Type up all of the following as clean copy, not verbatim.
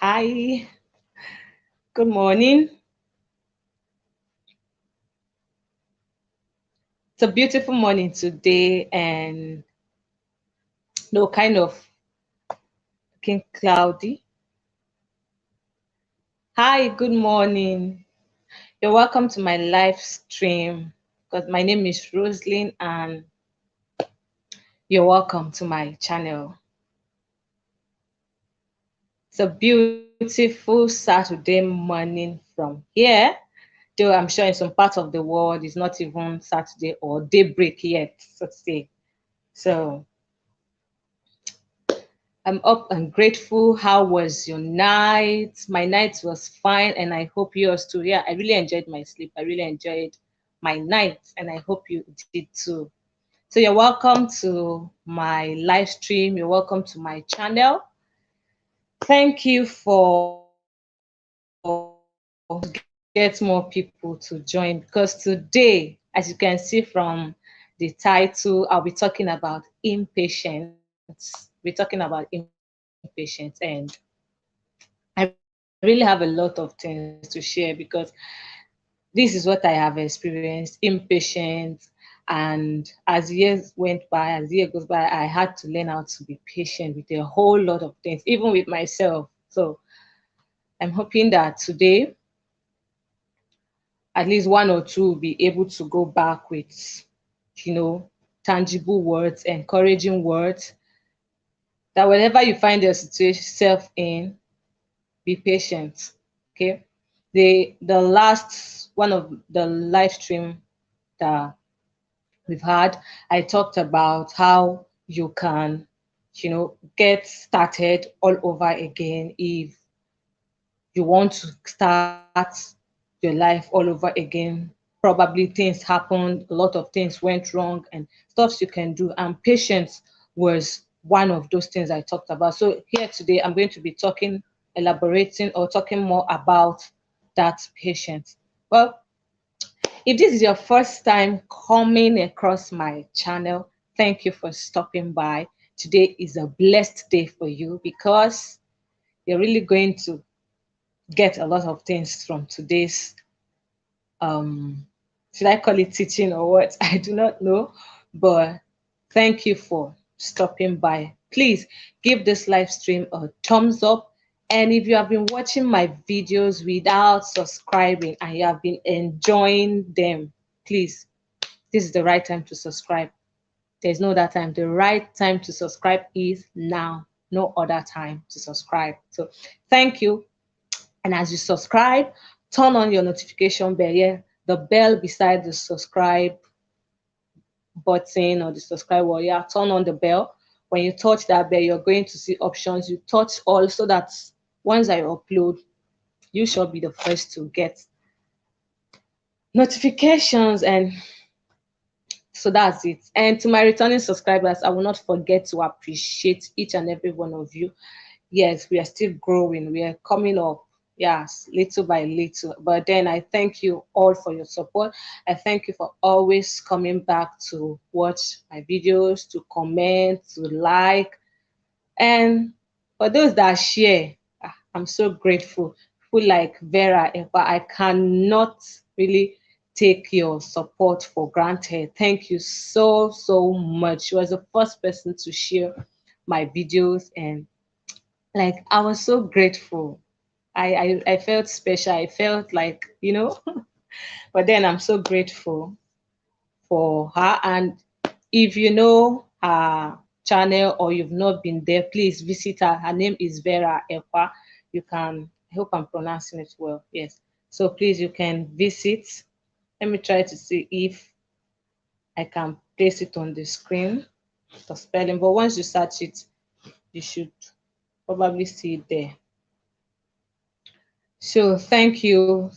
Hi, good morning. It's a beautiful morning today and no kind of looking cloudy. Hi, good morning. You're welcome to my live stream because my name is Roslyn and you're welcome to my channel. It's a beautiful Saturday morning from here. Though I'm sure in some parts of the world it's not even Saturday or daybreak yet, so to say. So I'm up and grateful. How was your night? My night was fine, and I hope yours too. Yeah, I really enjoyed my sleep. I really enjoyed my night, and I hope you did too. So you're welcome to my live stream. You're welcome to my channel. Thank you for get more people to join because today, as you can see from the title, I'll be talking about impatience. We're talking about impatience, and I really have a lot of things to share because this is what I have experienced, impatient. And as years went by, as the year goes by, I had to learn how to be patient with a whole lot of things, even with myself. So I'm hoping that today, at least one or two will be able to go back with, you know, tangible words, encouraging words, that whenever you find yourself in, be patient. Okay. The last one of the live stream that we've had, I talked about how you can, get started all over again if you want to start your life all over again. Probably things happened, a lot of things went wrong, and stuff you can do. And patience was one of those things I talked about. So here today, I'm going to be elaborating, or talking more about that patience. Well, if this is your first time coming across my channel, thank you for stopping by. Today is a blessed day for you because you're really going to get a lot of things from today's should I call it teaching or what? I do not know. But thank you for stopping by. Please give this live stream a thumbs up. And if you have been watching my videos without subscribing and you have been enjoying them, please, this is the right time to subscribe. There's no other time. The right time to subscribe is now. No other time to subscribe. So thank you. And as you subscribe, turn on your notification bell. Yeah, the bell beside the subscribe button or the subscribe wall. Yeah, turn on the bell. When you touch that bell, you're going to see options. You touch all so that once I upload, you shall be the first to get notifications. And so that's it. And to my returning subscribers, I will not forget to appreciate each and every one of you. Yes, we are still growing. We are coming up, yes, little by little. But then I thank you all for your support. I thank you for always coming back to watch my videos, to comment, to like. And for those that share, I'm so grateful. People like Vera, but I cannot really take your support for granted. Thank you so, so much. She was the first person to share my videos, and like I was so grateful. I felt special. I felt like, but then I'm so grateful for her. And if you know her channel or you've not been there, please visit her. Her name is Vera Ekwa. You can, I hope I'm pronouncing it well. Yes. So please, you can visit. Let me try to see if I can place it on the screen, the spelling. But once you search it, you should probably see it there. So thank you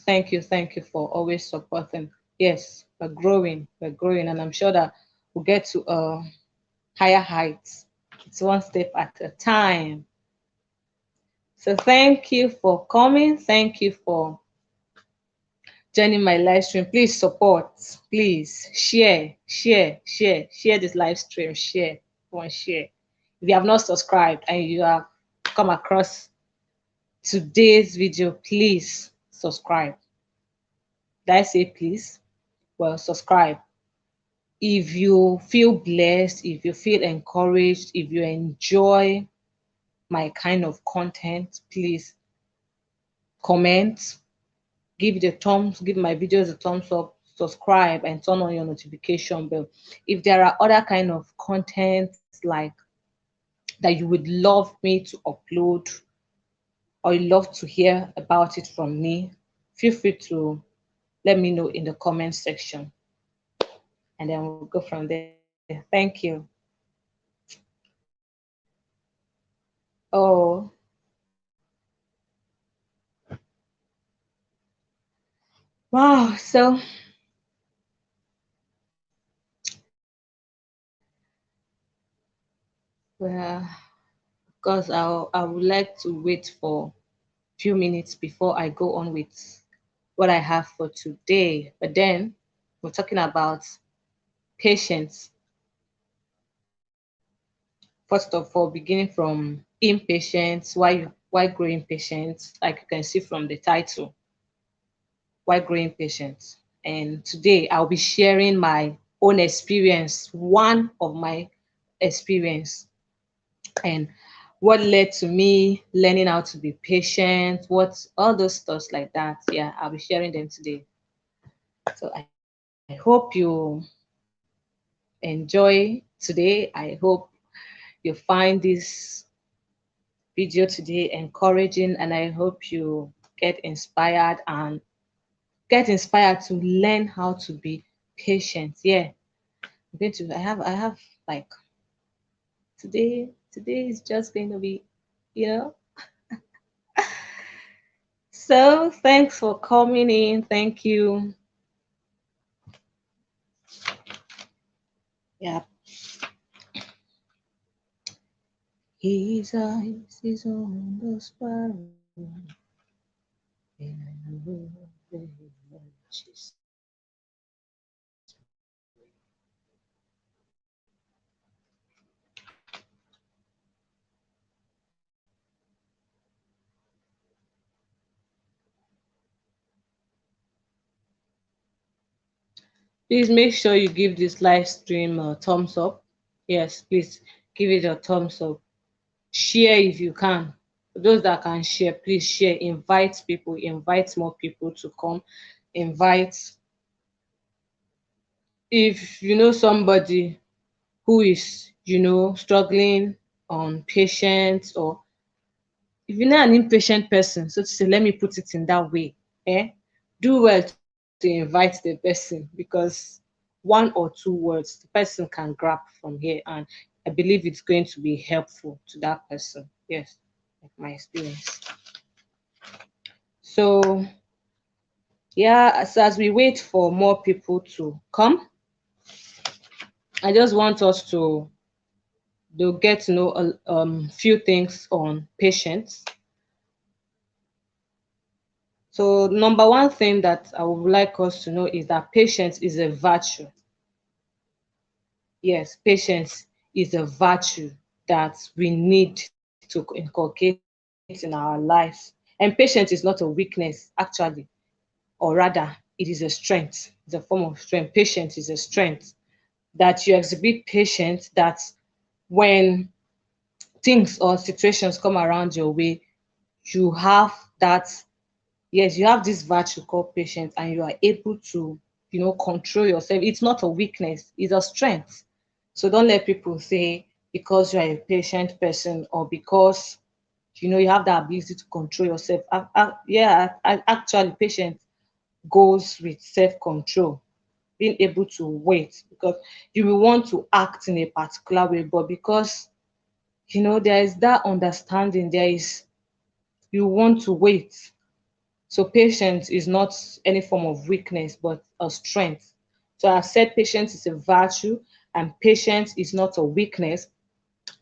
for always supporting. Yes, we're growing, and I'm sure that we'll get to higher heights. It's one step at a time. So thank you for coming. Thank you for joining my live stream. Please support. Please share this live stream. Share. If you have not subscribed and you have come across today's video, please subscribe. Did I say please? Well, subscribe. If you feel blessed, if you feel encouraged, if you enjoy my kind of content, please comment, give my videos a thumbs up, subscribe, and turn on your notification bell. If there are other kind of content like that you would love me to upload or you love to hear about it from me, feel free to let me know in the comment section, and then we'll go from there. Thank you. Oh, wow. So, well, of course, I would like to wait for a few minutes before I go on with what I have for today. But then we're talking about patience. First of all, beginning from impatience, why grow impatient? Like you can see from the title, why grow impatient? And today I'll be sharing my own experience, one of my experience, and what led to me learning how to be patient, what all those stuff like that. Yeah, I'll be sharing them today. So I hope you enjoy today. I hope you find this video today encouraging, and I hope you get inspired to learn how to be patient. Yeah, I have like today is just going to be, you know. So thanks for coming in. Thank you. Yeah. His eyes is on the sparrow, and I know very much is Please make sure you give this live stream a thumbs up. Yes, please give it a thumbs up. Share if you can. For those that can share, please share. Invite people, invite more people to come. Invite, if you know somebody who is, struggling on patience, or if you're not an impatient person, so to say, let me put it in that way, do well to invite the person, because one or two words the person can grab from here, and I believe it's going to be helpful to that person. Yes, like my experience. So yeah, so as we wait for more people to come, I just want us to get to know a few things on patience. So number one thing that I would like us to know is that patience is a virtue. Yes, patience is a virtue that we need to inculcate in our lives. And patience is not a weakness, actually, or rather, it is a strength. It's a form of strength. Patience is a strength that you exhibit patience, that when things or situations come around your way, you have that, yes, you have this virtue called patience, and you are able to, control yourself. It's not a weakness, it's a strength. So don't let people say because you are a patient person, or because you have the ability to control yourself. Actually, patience goes with self-control, being able to wait, because you will want to act in a particular way, but because there is that understanding, you want to wait. So patience is not any form of weakness, but a strength. So I've said patience is a virtue, and patience is not a weakness.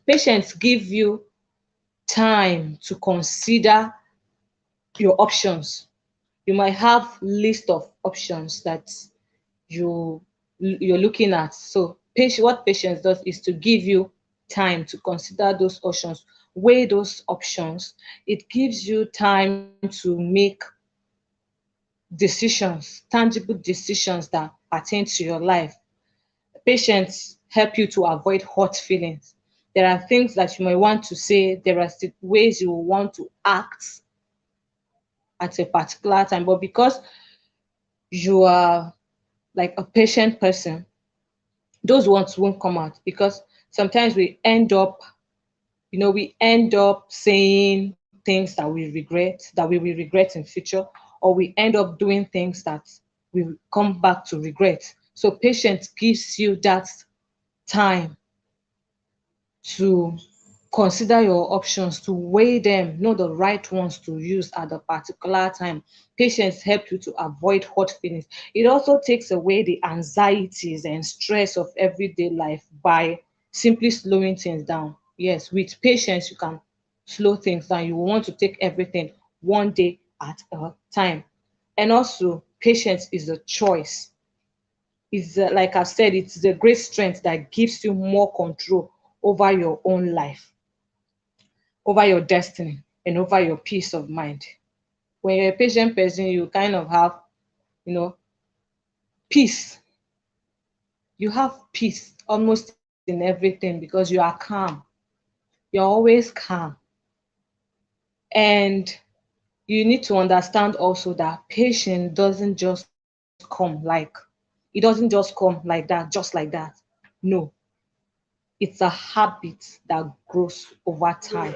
Patience gives you time to consider your options. You might have list of options that you're looking at. So what patience does is to give you time to consider those options. weigh those options. It gives you time to make decisions, tangible decisions that pertain to your life. Patience help you to avoid hurt feelings. There are things that you may want to say, there are ways you will want to act at a particular time, but because you are like a patient person, those ones won't come out because sometimes we end up saying things that we regret, that we will regret in future, or we end up doing things that we will come back to regret. So patience gives you that time to consider your options, to weigh them, know the right ones to use at the particular time. Patience helps you to avoid hurt feelings. It also takes away the anxieties and stress of everyday life by simply slowing things down. Yes, with patience, you can slow things down. You will want to take everything one day at a time. And also, patience is a choice. Is like I've said, it's the great strength that gives you more control over your own life, over your destiny, and over your peace of mind. When you're a patient person, you kind of have, you know, peace. You have peace almost in everything because you are calm. You're always calm. And you need to understand also that patience doesn't just come like that, just like that. No, it's a habit that grows over time.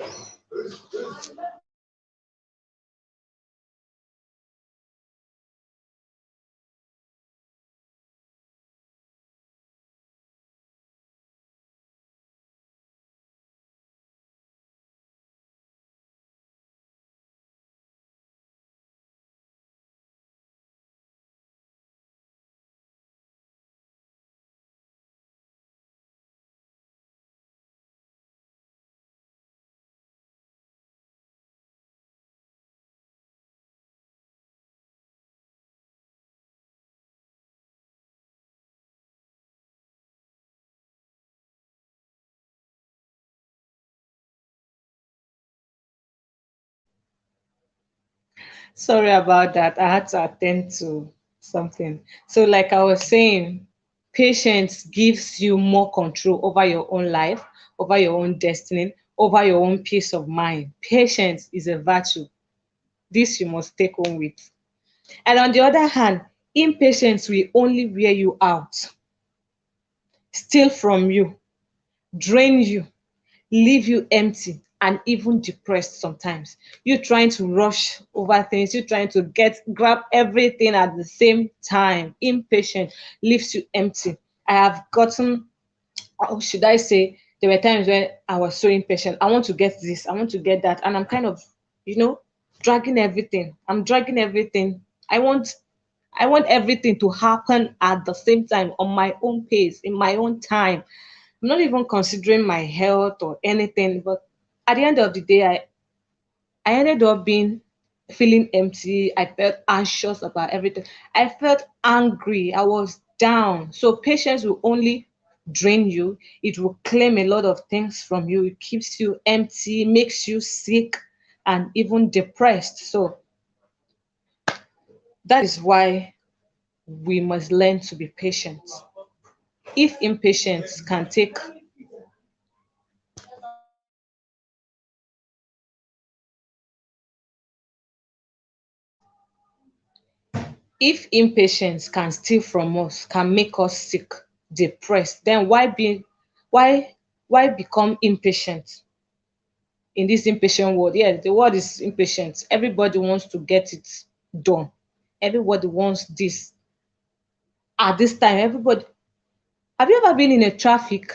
Sorry about that. I had to attend to something. So, like I was saying, patience gives you more control over your own life, over your own destiny, over your own peace of mind. Patience is a virtue. This you must take home with. And on the other hand, impatience will only wear you out, steal from you, drain you, leave you empty and even depressed sometimes. You trying to rush over things, you trying to grab everything at the same time. Impatient leaves you empty. I have gotten, or should I say, there were times when I was so impatient. I want to get this, I want to get that, and I'm kind of, you know, dragging everything. I'm dragging everything. I want I want everything to happen at the same time on my own pace, in my own time. I'm not even considering my health or anything, but at the end of the day, I ended up being feeling empty. I felt anxious about everything. I felt angry. I was down. So patience will only drain you. It will claim a lot of things from you. It keeps you empty, makes you sick, and even depressed. So that is why we must learn to be patient. If impatience can take If impatience can steal from us, can make us sick, depressed, then why why become impatient in this impatient world? Yeah, the world is impatient. Everybody wants to get it done. Everybody wants this at this time. Everybody, have you ever been in a traffic?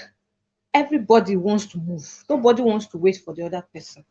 Everybody wants to move. Nobody wants to wait for the other person.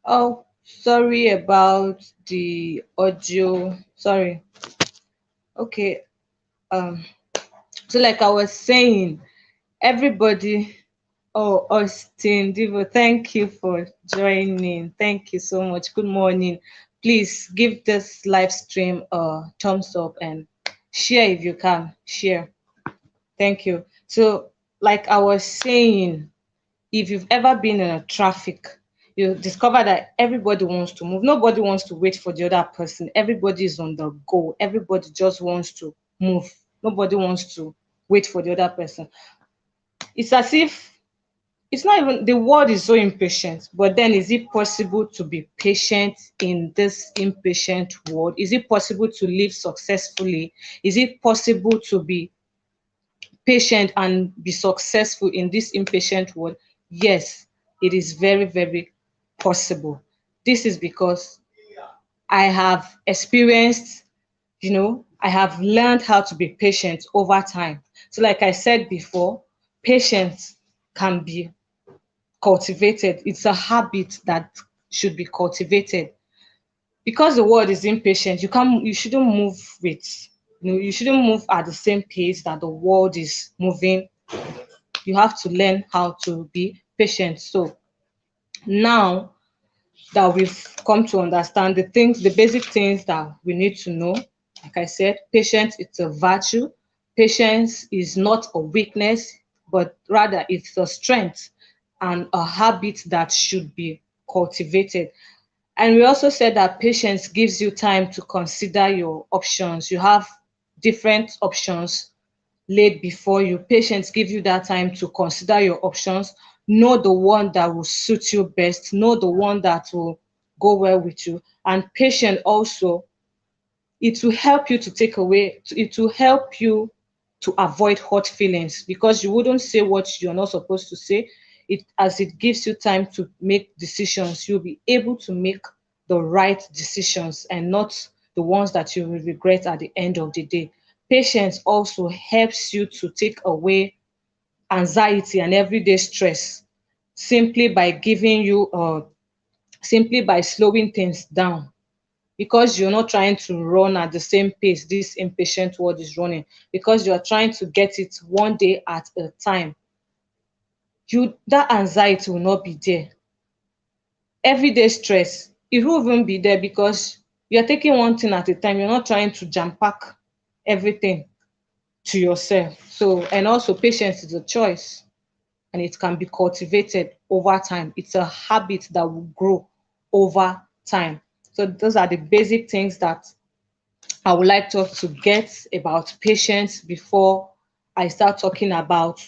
Oh, sorry about the audio. Sorry. Okay. Um, so like I was saying, everybody, oh, Austin Divo, thank you for joining. Thank you so much. Good morning. Please give this live stream a thumbs up and share if you can. Share. Thank you. So, like I was saying, if you've ever been in a traffic, you discover that everybody wants to move. Nobody wants to wait for the other person. Everybody is on the go. Everybody just wants to move. Nobody wants to wait for the other person. It's as if it's not even the world is so impatient, but then is it possible to be patient in this impatient world? Is it possible to live successfully? Is it possible to be patient and be successful in this impatient world? Yes, it is very, very possible. This is because I have experienced, I have learned how to be patient over time. So, like I said before, patience can be cultivated. It's a habit that should be cultivated. Because the world is impatient, you shouldn't move with, you shouldn't move at the same pace that the world is moving. You have to learn how to be patient. So now that we've come to understand the basic things that we need to know, like I said, patience is a virtue. Patience is not a weakness, but rather it's a strength and a habit that should be cultivated. And we also said that patience gives you time to consider your options. You have different options laid before you. Patience give you that time to consider your options, know the one that will suit you best, know the one that will go well with you. And patience also, it will help you to take away, it will help you to avoid hurt feelings because you wouldn't say what you're not supposed to say. It gives you time to make decisions, you'll be able to make the right decisions and not the ones that you will regret at the end of the day. Patience also helps you to take away anxiety and everyday stress simply by giving you simply by slowing things down, because you're not trying to run at the same pace this impatient world is running, because you're trying to get it one day at a time. You That anxiety will not be there. Everyday stress, it will even be there because you're taking one thing at a time. You're not trying to jam pack everything to yourself. So, and also patience is a choice and it can be cultivated over time. It's a habit that will grow over time. So those are the basic things that I would like us to get about patience before I start talking about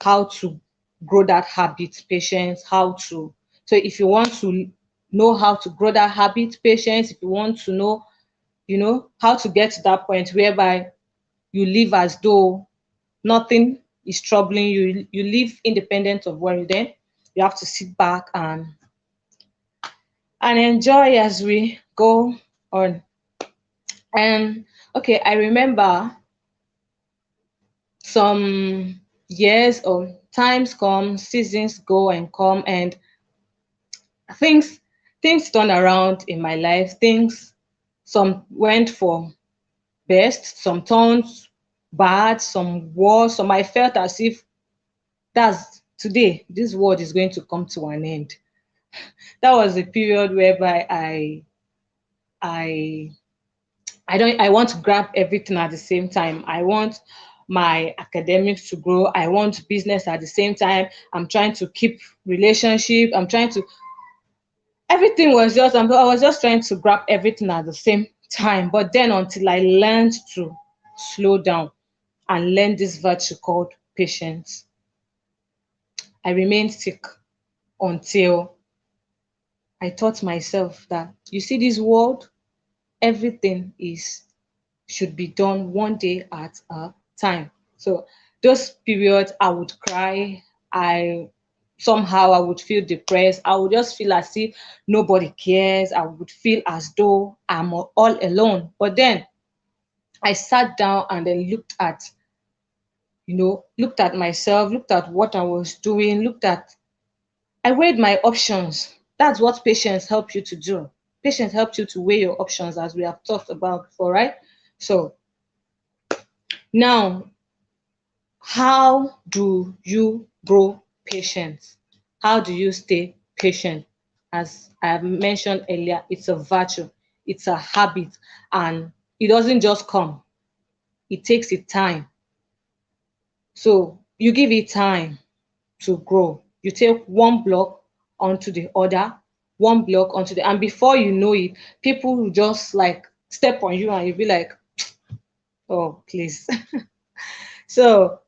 how to grow that habit, patience, how to. So if you want to know how to grow that habit, patience, if you want to know, how to get to that point whereby you live as though nothing is troubling you, you live independent of worry, then you have to sit back and enjoy as we go on. And okay, I remember some years or times come, seasons go and come, and things things turn around in my life. Things, some went for best, some turned bad, some worse. Some I felt as if that's today, this world is going to come to an end. That was a period whereby I I want to grab everything at the same time. I want my academics to grow. I want business at the same time. I'm trying to keep relationship. I'm trying to everything was just I was just trying to grab everything at the same time. But then until I learned to slow down and learn this virtue called patience, I remained sick until I taught myself that you see this world, everything is should be done one day at a time. So those periods I would cry, I somehow I would feel depressed. I would just feel as if nobody cares. I would feel as though I'm all alone. But then I sat down and then looked at myself, looked at what I was doing, I weighed my options. That's what patience helps you to do. Patience helps you to weigh your options, as we have talked about before, right? So now, how do you grow patience? How do you stay patient? As I have mentioned earlier, it's a virtue, it's a habit, and it doesn't just come, it takes it time. So you give it time to grow. You take one block onto the other, one block onto the, and before you know it, people will just like step on you and you'll be like, oh, please. So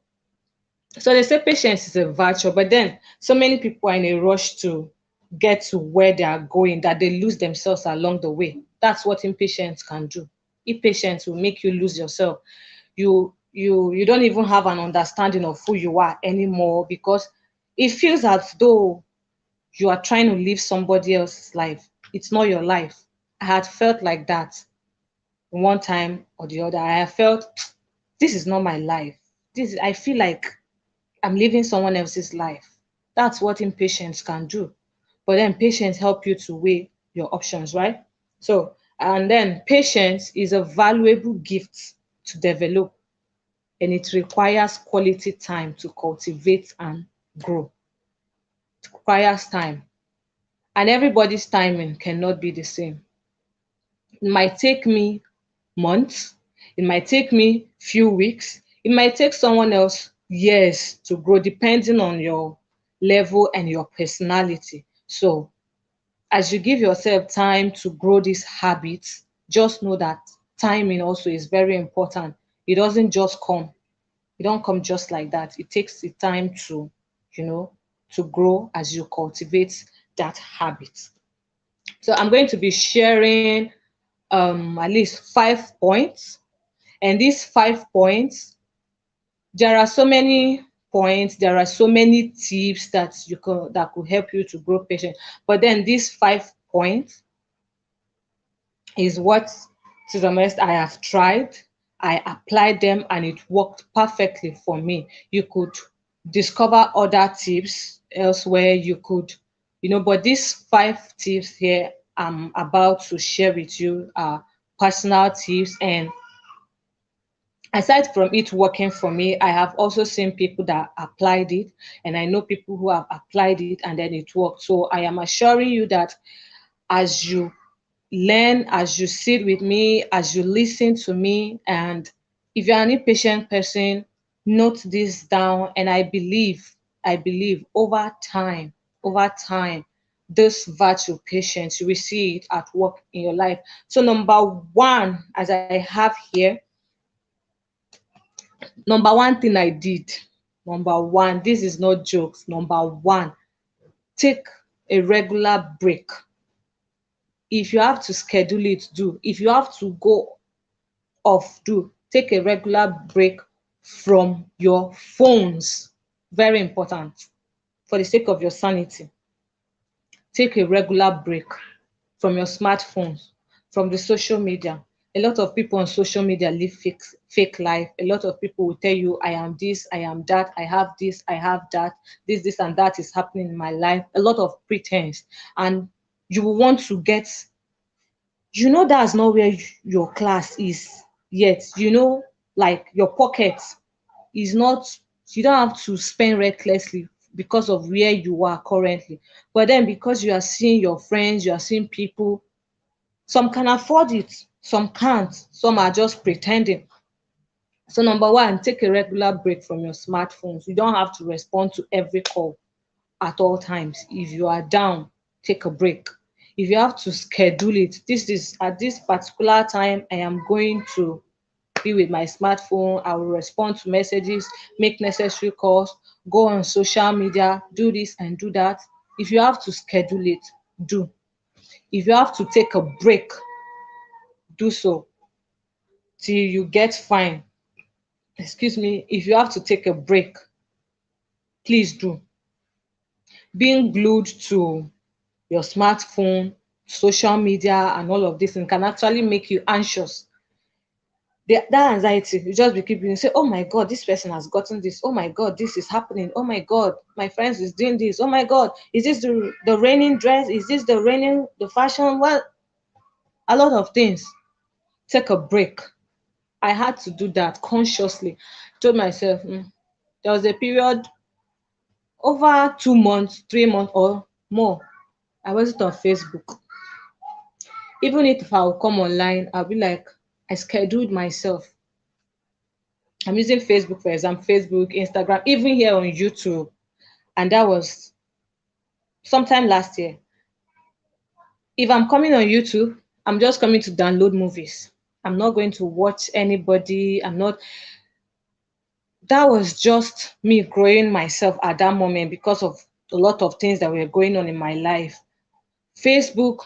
So they say patience is a virtue, but then so many people are in a rush to get to where they are going that they lose themselves along the way. That's what impatience can do. Impatience will make you lose yourself. You don't even have an understanding of who you are anymore, because it feels as though you are trying to live somebody else's life. It's not your life. I had felt like that one time or the other. I have felt this is not my life. I feel like I'm living someone else's life. That's what impatience can do. But then patience help you to weigh your options, right? So, and then patience is a valuable gift to develop, and it requires quality time to cultivate and grow. It requires time. And everybody's timing cannot be the same. It might take me months, it might take me few weeks, it might take someone else years to grow, depending on your level and your personality. So as you give yourself time to grow these habits, just know that timing also is very important. It doesn't just come, it don't come just like that. It takes the time to, you know, to grow as you cultivate that habit. So I'm going to be sharing at least 5 points. And these 5 points, there are so many points, there are so many tips that could help you to grow patient. But then these 5 points is what, to the most, I have tried. I applied them and it worked perfectly for me. You could discover other tips elsewhere. You could, but these 5 tips here I'm about to share with you are personal tips. And aside from it working for me, I have also seen people that applied it, and I know people who have applied it and then it worked. So I am assuring you that as you learn, as you sit with me, as you listen to me, and if you're an impatient person, note this down. And I believe over time, this virtue patience, you will see it at work in your life. So number one, as I have here, number one thing I did, number one, this is not jokes. Number one, take a regular break. If you have to schedule it, do. If you have to go off, do. Take a regular break from your phones. Very important. For the sake of your sanity, take a regular break from your smartphones, from the social media. A lot of people on social media live fake life. A lot of people will tell you, I am this, I am that, I have this, I have that, this, and that is happening in my life. A lot of pretense. And you will want to get, that's not where your class is yet. Like your pocket is not, you don't have to spend recklessly because of where you are currently. But then because you are seeing your friends, you are seeing people, some can afford it, some can't, some are just pretending. So number one, take a regular break from your smartphones. You don't have to respond to every call at all times. If you are down, take a break. If you have to schedule it, this is at this particular time, I am going to be with my smartphone. I will respond to messages, make necessary calls, go on social media, do this and do that. If you have to schedule it, do. If you have to take a break, do so till you get fine. Excuse me, if you have to take a break, please do. Being glued to your smartphone, social media, and all of this, and can actually make you anxious. that anxiety, you just be keeping, you say, oh my God, this person has gotten this. Oh my God, this is happening. Oh my God, my friends is doing this. Oh my God, is this the raining dress? Is this the fashion? Well, a lot of things. Take a break. I had to do that consciously. Told myself, there was a period over 2 months, 3 months or more. I wasn't on Facebook. Even if I will come online, I'll be like, I scheduled myself. I'm using Facebook, for example, Facebook, Instagram, even here on YouTube. And that was sometime last year. If I'm coming on YouTube, I'm just coming to download movies. I'm not going to watch anybody. That was just me growing myself at that moment because of a lot of things that were going on in my life. Facebook,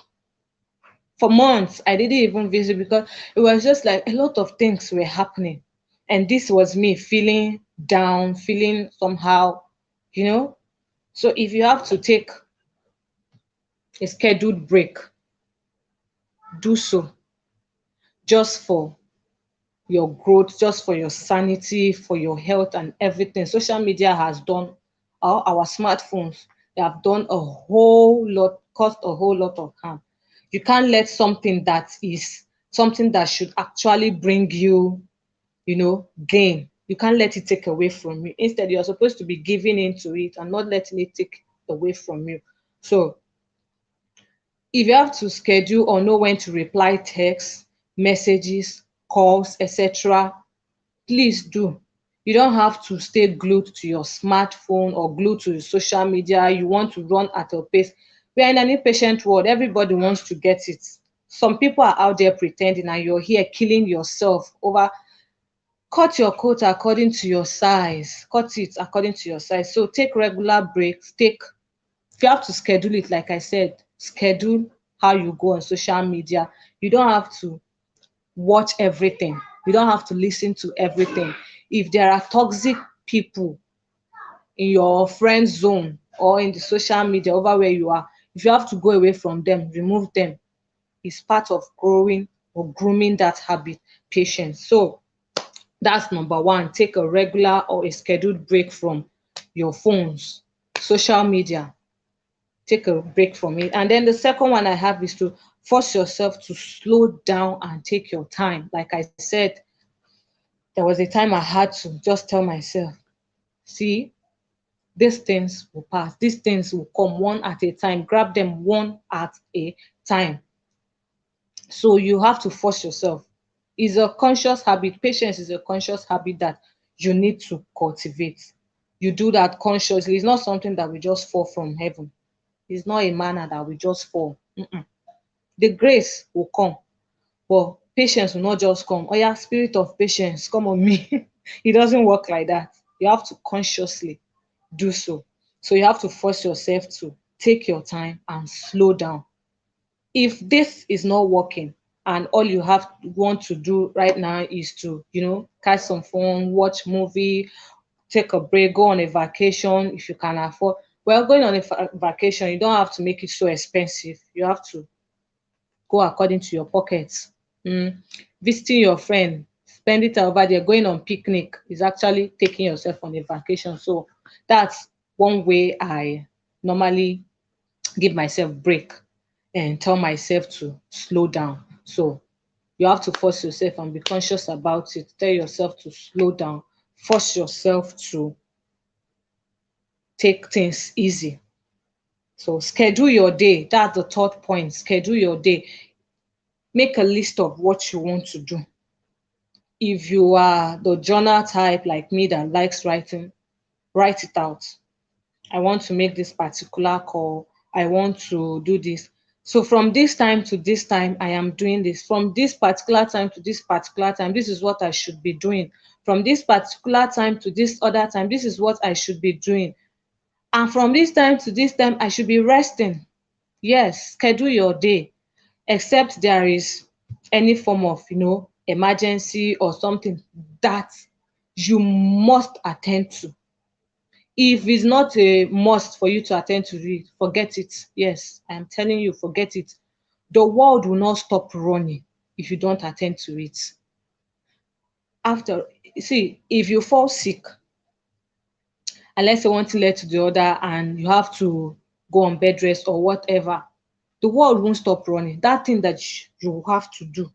for months, I didn't even visit because it was just like a lot of things were happening. And this was me feeling down, feeling somehow, you know. So if you have to take a scheduled break, do so just for your growth, just for your sanity, for your health and everything. Social media has done, our smartphones, they have done a whole lot, caused a whole lot of harm. You can't let something that is something that should actually bring you, gain. You can't let it take away from you. Instead, you're supposed to be giving into it and not letting it take away from you. So if you have to schedule or know when to reply texts, messages, calls, etc., please do. You don't have to stay glued to your smartphone or glued to the social media. You want to run at a pace. We are in an impatient world. Everybody wants to get it. Some people are out there pretending, and you're here killing yourself over. Cut your coat according to your size. Cut it according to your size. So take regular breaks. If you have to schedule it, like I said, schedule how you go on social media. You don't have to watch everything. You don't have to listen to everything. If there are toxic people in your friend zone or in the social media over where you are, if you have to go away from them, remove them. It's part of growing or grooming that habit, patience. So that's number one. Take a regular or a scheduled break from your phones, social media. Take a break from it. And then the second one I have is to force yourself to slow down and take your time. Like I said, there was a time I had to just tell myself, see, these things will pass. These things will come one at a time. Grab them one at a time. So you have to force yourself. It's a conscious habit. Patience is a conscious habit that you need to cultivate. You do that consciously. It's not something that will just fall from heaven. It's not a manner that will just fall. The grace will come, but patience will not just come. Oh yeah, spirit of patience, come on me. It doesn't work like that. You have to consciously do so. So you have to force yourself to take your time and slow down. If this is not working and all you want to do right now is to, catch some phone, watch movie, take a break, go on a vacation if you can afford. Well, going on a vacation, you don't have to make it so expensive. You have to go according to your pockets. Visiting your friend, spend it over there, going on picnic is actually taking yourself on a vacation. So that's one way I normally give myself break and tell myself to slow down. So you have to force yourself and be conscious about it. Tell yourself to slow down. Force yourself to take things easy. So schedule your day. That's the third point. Schedule your day. Make a list of what you want to do. If you are the journal type like me that likes writing, write it out. I want to make this particular call. I want to do this. So from this time to this time, I am doing this. From this particular time to this particular time, this is what I should be doing. From this particular time to this other time, this is what I should be doing. And from this time to this time, I should be resting. Yes, schedule your day, except there is any form of, emergency or something that you must attend to. If it's not a must for you to attend to it, forget it. Yes, I'm telling you, forget it. The world will not stop running if you don't attend to it. After, see, if you fall sick, and let's say one thing led to the other, and you have to go on bed rest or whatever, the world won't stop running. That thing that you have to do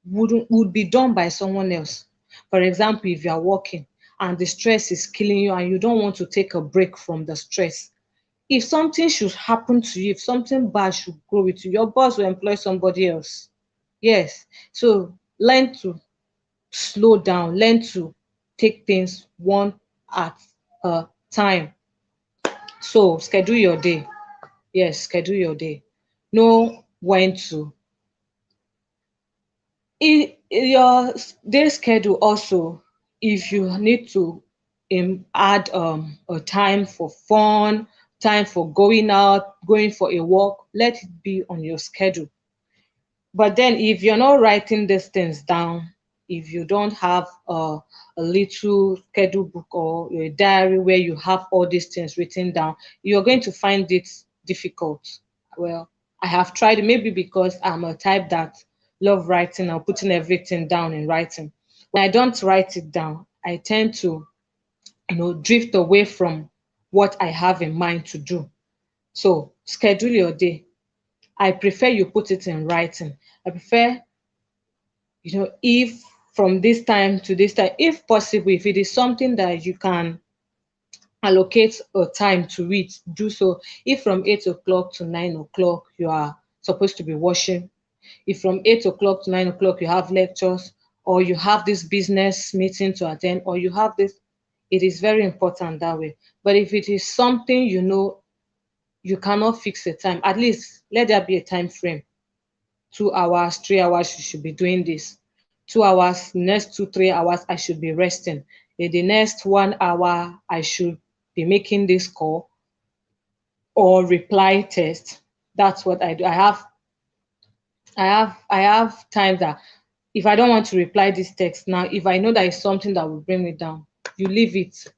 would be done by someone else. For example, if you are working and the stress is killing you and you don't want to take a break from the stress, if something should happen to you, if something bad should go with you, your boss will employ somebody else. Yes. So learn to slow down, learn to take things one at a time. So schedule your day. Yes, schedule your day. Know when to. Your day schedule also, if you need to add a time for fun, time for going out, going for a walk, let it be on your schedule. But then if you're not writing these things down, if you don't have a little schedule book or a diary where you have all these things written down, you're going to find it difficult. Well, I have tried it, maybe because I'm a type that love writing and putting everything down in writing. When I don't write it down, I tend to, drift away from what I have in mind to do. So schedule your day. I prefer you put it in writing. I prefer, if from this time to this time, if possible, if it is something that you can allocate a time to it, do so. If from 8 o'clock to 9 o'clock you are supposed to be washing, if from 8 o'clock to 9 o'clock you have lectures, or you have this business meeting to attend, or you have this, it is very important that way. But if it is something you cannot fix a time, at least let there be a time frame. 2 hours, 3 hours, you should be doing this. 2 hours, next 2, 3 hours, I should be resting. In the next 1 hour, I should be making this call or reply test. That's what I do. I have times that if I don't want to reply this text now, if I know that it's something that will bring me down, you leave it.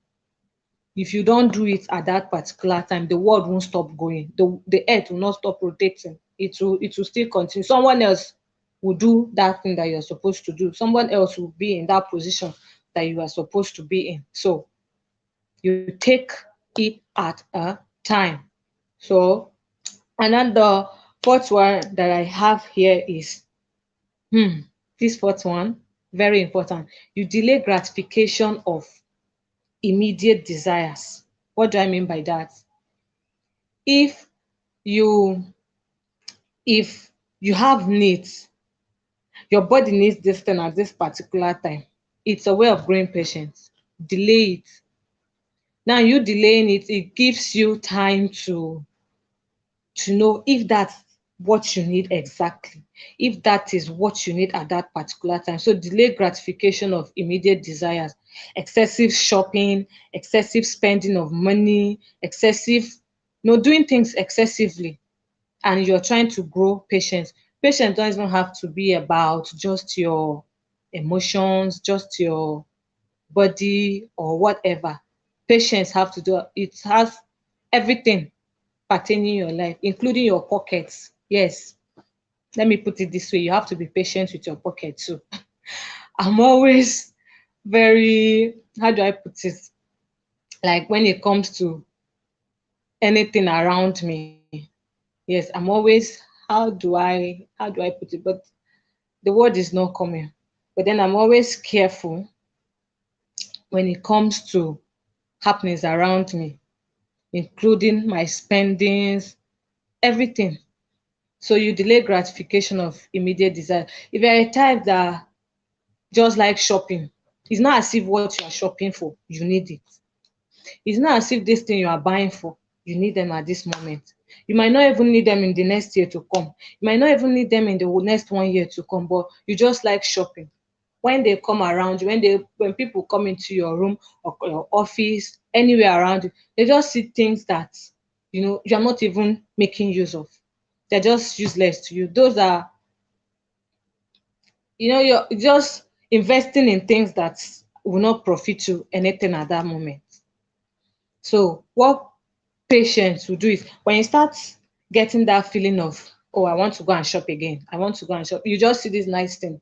If you don't do it at that particular time, the world won't stop going. The earth will not stop rotating. It will still continue. Someone else will do that thing that you're supposed to do. Someone else will be in that position that you are supposed to be in. So you take it at a time. So, and then the fourth one that I have here is, this fourth one, very important. You delay gratification of immediate desires. What do I mean by that? If you if you have needs, your body needs this thing at this particular time. It's a way of growing patience. Delay it. Now you delaying it, it gives you time to know if that's what you need exactly, if that is what you need at that particular time. So delay gratification of immediate desires, excessive shopping, excessive spending of money, excessive, doing things excessively, and you're trying to grow patience. Patience doesn't even have to be about just your emotions, just your body or whatever. Patience have to do it has everything pertaining your life, including your pockets. Yes, let me put it this way: you have to be patient with your pocket too. I'm always very, how do I put it? Like when it comes to anything around me, yes, I'm always, how do I put it? But the word is not coming. But then I'm always careful when it comes to happenings around me, including my spendings, everything. So you delay gratification of immediate desire. If you're a type that just like shopping, it's not as if what you are shopping for, you need it. It's not as if this thing you are buying for, you need them at this moment. You might not even need them in the next year to come. You might not even need them in the next 1 year to come, but you just like shopping. When they come around you, when people come into your room or your office, anywhere around you, they just see things that you're not even making use of. They're just useless to you. Those are, you're just investing in things that will not profit you anything at that moment. So what patience will do is when you start getting that feeling of, oh, I want to go and shop again. I want to go and shop. You just see this nice thing.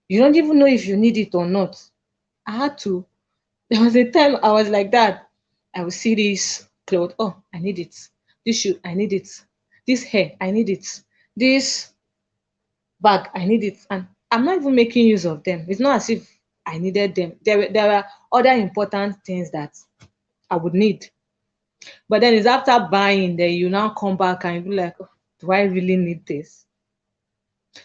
You don't even know if you need it or not. I had to. There was a time I was like that. I would see this cloth. Oh, I need it. This shoe, I need it. This hair, I need it. This bag, I need it. And I'm not even making use of them. It's not as if I needed them. There were other important things that I would need. But then it's after buying, then you now come back and be like, oh, do I really need this?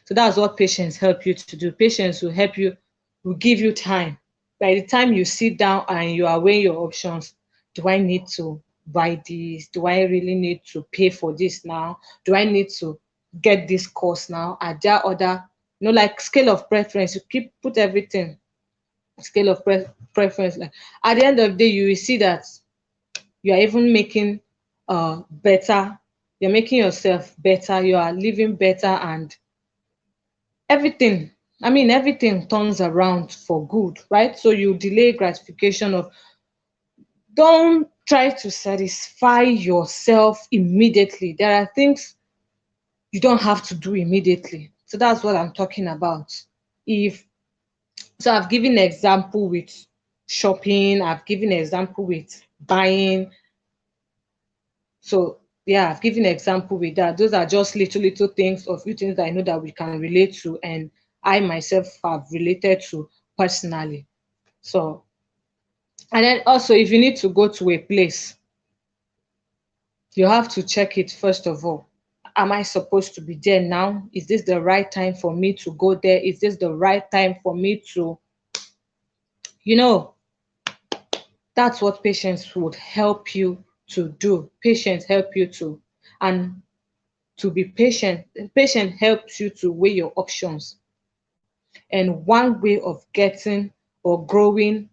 So that's what patience help you to do. Patience will help you, will give you time. By the time you sit down and you are weighing your options, do I need to buy this? Do I really need to pay for this now? Do I need to get this course now? Are there other, like scale of preference? You keep put everything scale of preference. Like at the end of the day, you will see that you are even making better. You're making yourself better. You are living better, and everything, everything turns around for good, right? So you delay gratification of, don't try to satisfy yourself immediately. There are things you don't have to do immediately. So that's what I'm talking about. If so, I've given an example with shopping, I've given an example with buying. So yeah, I've given an example with that. Those are just little things, or few things that I know that we can relate to, and I myself have related to personally. So, and then also, if you need to go to a place, you have to check it first of all. Am I supposed to be there now? Is this the right time for me to go there? Is this the right time for me to, you know, that's what patience would help you to do. Patience help you to, and to be patient. Patient helps you to weigh your options. And one way of getting or growing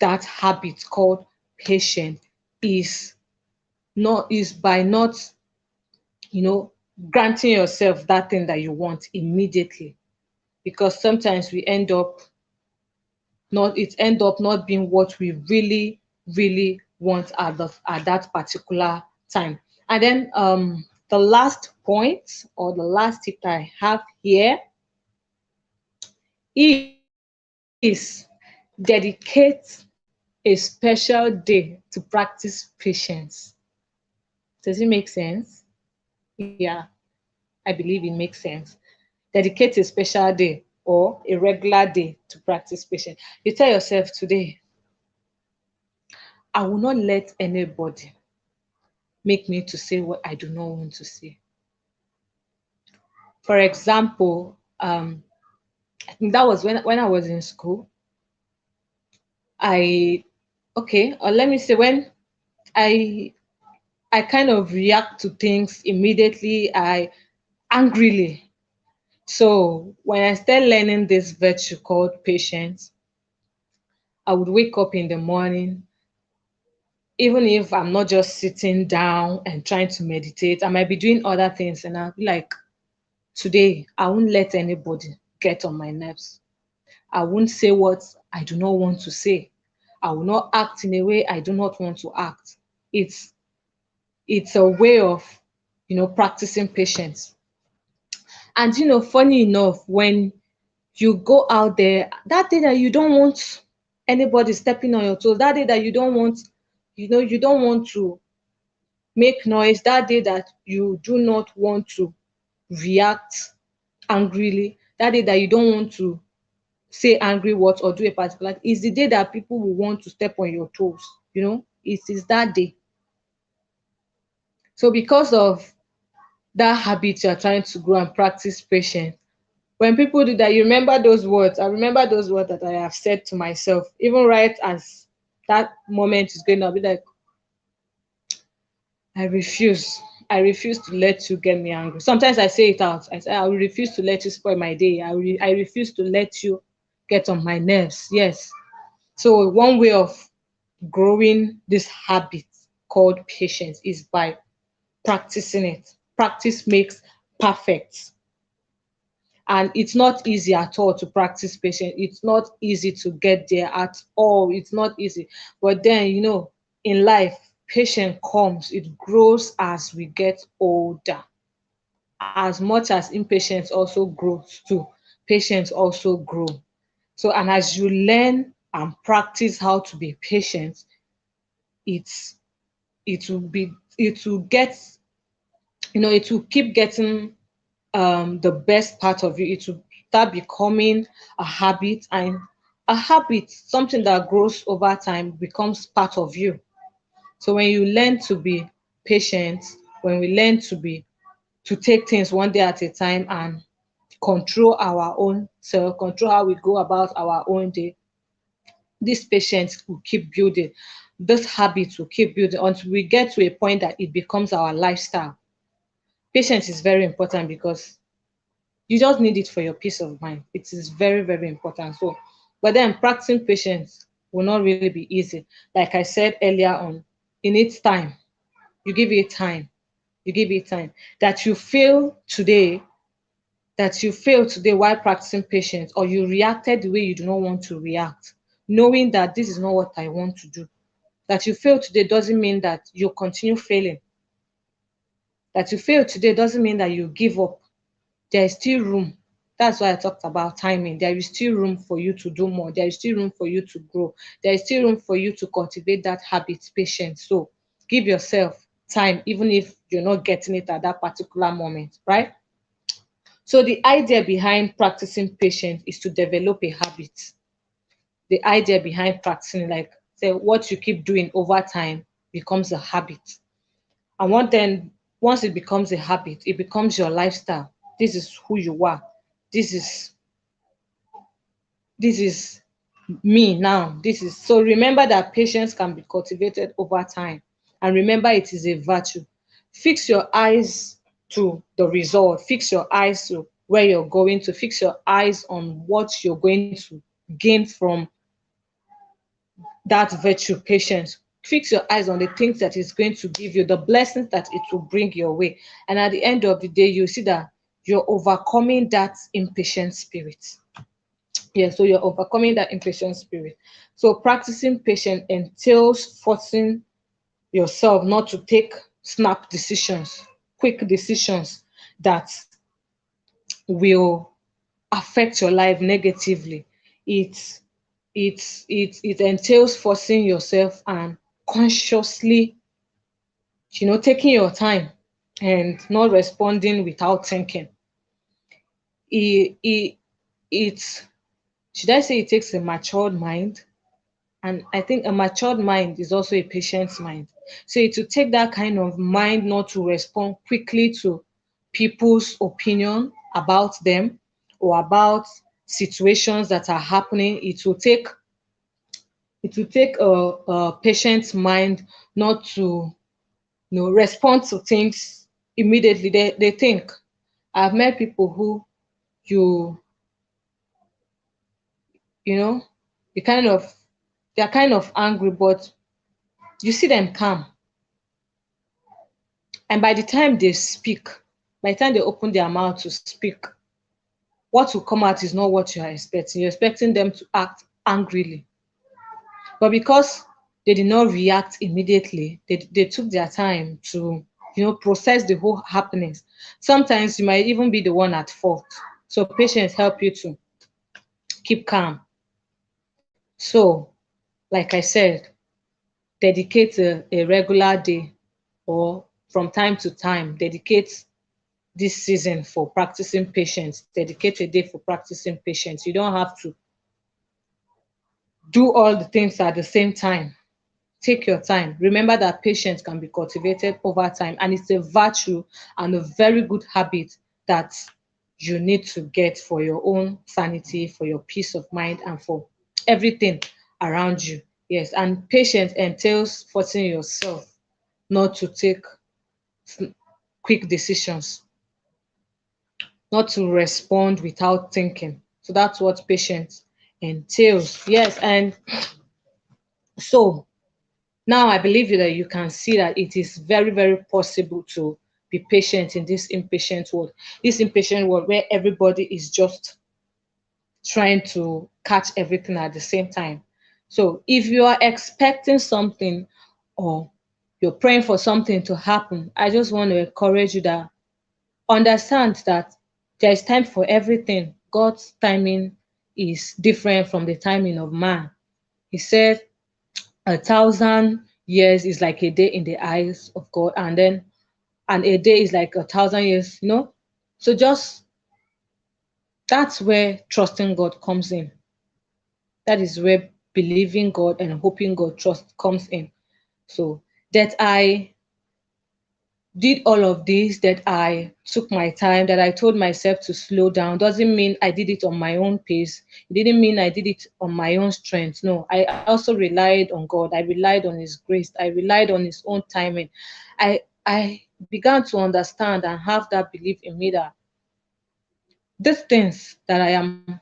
that habit called patience is by not, you know, granting yourself that thing that you want immediately. Because sometimes we end up not being what we really, really want at that particular time. And then the last point, or the last tip that I have here, is dedicate a special day to practice patience. Does it make sense? Yeah, I believe it makes sense. Dedicate a special day or a regular day to practice patience. You tell yourself today, I will not let anybody make me to say what I do not want to say. For example, I think that was when I was in school. I okay, or let me say, when I I kind of react to things immediately, I angrily. So when I started learning this virtue called patience, I would wake up in the morning, even if I'm not just sitting down and trying to meditate, I might be doing other things, and I'll be like, today, I won't let anybody get on my nerves. I won't say what I do not want to say. I will not act in a way I do not want to act. It's it's a way of, practicing patience. And funny enough, when you go out there, that day that you don't want anybody stepping on your toes, that day that you don't want, you don't want to make noise, that day that you do not want to react angrily, that day that you don't want to say angry words or do a particular, is the day that people will want to step on your toes. It is that day. So because of that habit you're trying to grow and practice patience, when people do that, you remember those words. I remember those words that I have said to myself, even right as that moment is going to be like, I refuse. I refuse to let you get me angry. Sometimes I say it out. I say, I will refuse to let you spoil my day. I refuse to let you get on my nerves. Yes. So one way of growing this habit called patience is by practicing it. Practice makes perfect. And it's not easy at all to practice patience. It's not easy to get there at all. It's not easy. But then, in life, patience comes, it grows as we get older. As much as impatience also grows too, patience also grow. So, and as you learn and practice how to be patient, it's it will be it will get it will keep getting the best part of you. It will start becoming a habit, and a habit, something that grows over time, becomes part of you. So when you learn to be patient, when we learn to take things one day at a time and control our own self, control how we go about our own day, this patience will keep building. This habit will keep building until we get to a point that it becomes our lifestyle. Patience is very important because you just need it for your peace of mind. It is very, very important. So, but then practicing patience will not really be easy. Like I said earlier on, it needs time. You give it time. You give it time. That you fail today, that you failed today while practicing patience, or you reacted the way you do not want to react, knowing that this is not what I want to do. That you failed today doesn't mean that you continue failing. That you failed today doesn't mean that you give up. There is still room. That's why I talked about timing. There is still room for you to do more. There is still room for you to grow. There is still room for you to cultivate that habit, patience. So give yourself time, even if you're not getting it at that particular moment, right? So the idea behind practicing patience is to develop a habit. The idea behind practicing, like say, what you keep doing over time becomes a habit. And once it becomes a habit, it becomes your lifestyle. This is who you are. This is this is me now. This is so remember that patience can be cultivated over time. And remember it is a virtue. Fix your eyes to the result. Fix your eyes to where you're going to. Fix your eyes on what you're going to gain from that virtue, patience. Fix your eyes on the things that it's going to give you, the blessings that it will bring your way. And at the end of the day, you see that you're overcoming that impatient spirit. Yeah, so you're overcoming that impatient spirit. So practicing patience entails forcing yourself not to take snap decisions, quick decisions that will affect your life negatively. It it entails forcing yourself and consciously, taking your time and not responding without thinking. It it should I say it takes a matured mind, and I think a matured mind is also a patient mind. So it will take that kind of mind not to respond quickly to people's opinion about them or about situations that are happening. It will take a patient's mind not to respond to things immediately. They think. I've met people who you you know you kind of they're kind of angry, but you see them calm. And by the time they open their mouth to speak, what will come out is not what you are expecting. You're expecting them to act angrily. But because they did not react immediately, they took their time to, process the whole happenings. Sometimes you might even be the one at fault. So patience help you to keep calm. So, like I said, dedicate a regular day, or from time to time, dedicate this season for practicing patience. Dedicate a day for practicing patience. You don't have to do all the things at the same time. Take your time. Remember that patience can be cultivated over time, and it's a virtue and a very good habit that you need to get for your own sanity, for your peace of mind, and for everything around you. Yes, and patience entails forcing yourself not to take quick decisions, not to respond without thinking. So that's what patience entails. Yes, and so now I believe that you can see that it is very, very possible to be patient in this impatient world. This impatient world where everybody is just trying to catch everything at the same time. So if you are expecting something, or you're praying for something to happen, I just want to encourage you that understand that there is time for everything. God's timing is different from the timing of man. He said 1,000 years is like a day in the eyes of God, and a day is like 1,000 years, So just that's where trusting God comes in. That is where believing God and hoping God trust comes in. So that I did all of this, that I took my time, that I told myself to slow down, doesn't mean I did it on my own pace. It didn't mean I did it on my own strength. No, I also relied on God. I relied on His grace. I relied on His own timing. I began to understand and have that belief in me that these things that I am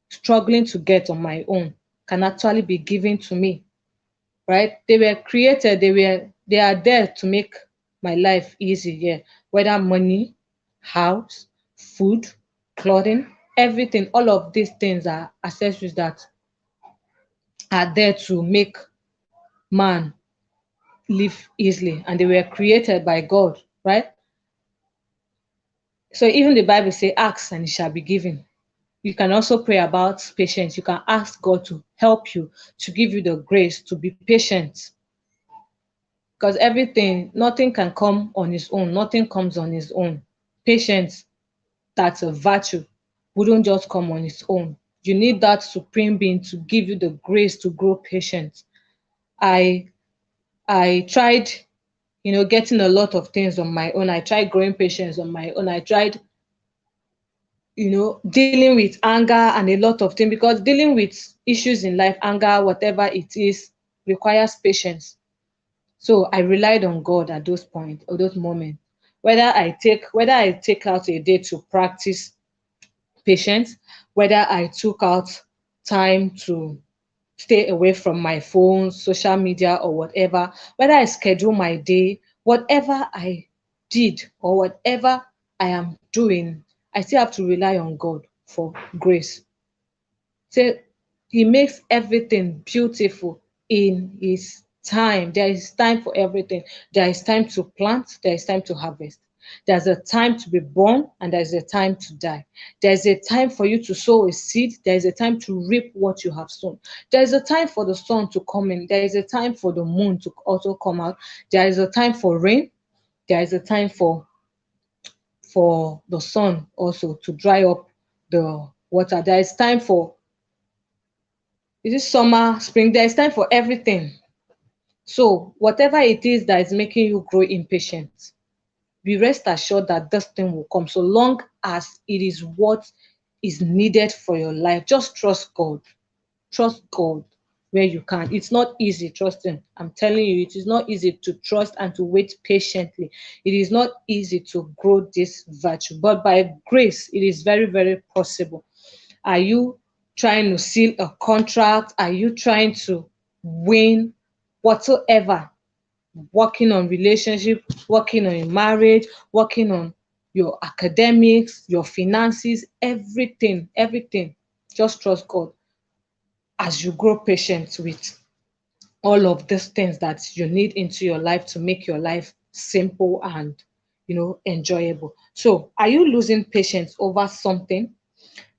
struggling to get on my own can actually be given to me, right? They were created, they are there to make my life easy, yeah. Whether money, house, food, clothing, everything, all of these things are accessories that are there to make man live easily, and they were created by God, right? So even the Bible say, ask and it shall be given. You can also pray about patience. You can ask God to help you, to give you the grace to be patient, because everything, nothing can come on its own. Nothing comes on its own. Patience, that's a virtue, wouldn't just come on its own. You need that supreme being to give you the grace to grow patient. I I tried, getting a lot of things on my own. I tried growing patience on my own. I tried, dealing with anger and a lot of things, because dealing with issues in life, anger, whatever it is, requires patience. So I relied on God at those points or those moments. Whether I take out a day to practice patience, whether I took out time to stay away from my phone, social media, or whatever, whether I schedule my day, whatever I did or whatever I am doing, I still have to rely on God for grace. So He makes everything beautiful in His time. There is time for everything. There is time to plant, there is time to harvest. There's a time to be born and there's a time to die. There's a time for you to sow a seed. There's a time to reap what you have sown. There's a time for the sun to come in. There is a time for the moon to also come out. There is a time for rain. There is a time for the sun also to dry up the water. There is time for, is it summer, spring? There is time for everything. So whatever it is that is making you grow impatient, be rest assured that this thing will come, so long as it is what is needed for your life. Just trust God. Trust God where you can. It's not easy trusting. I'm telling you, it is not easy to trust and to wait patiently. It is not easy to grow this virtue, but by grace, it is very, very possible. Are you trying to seal a contract? Are you trying to win whatsoever? Working on relationship, working on your marriage, working on your academics, your finances, everything, everything. Just trust God as you grow patient with all of these things that you need into your life to make your life simple and enjoyable. So are you losing patience over something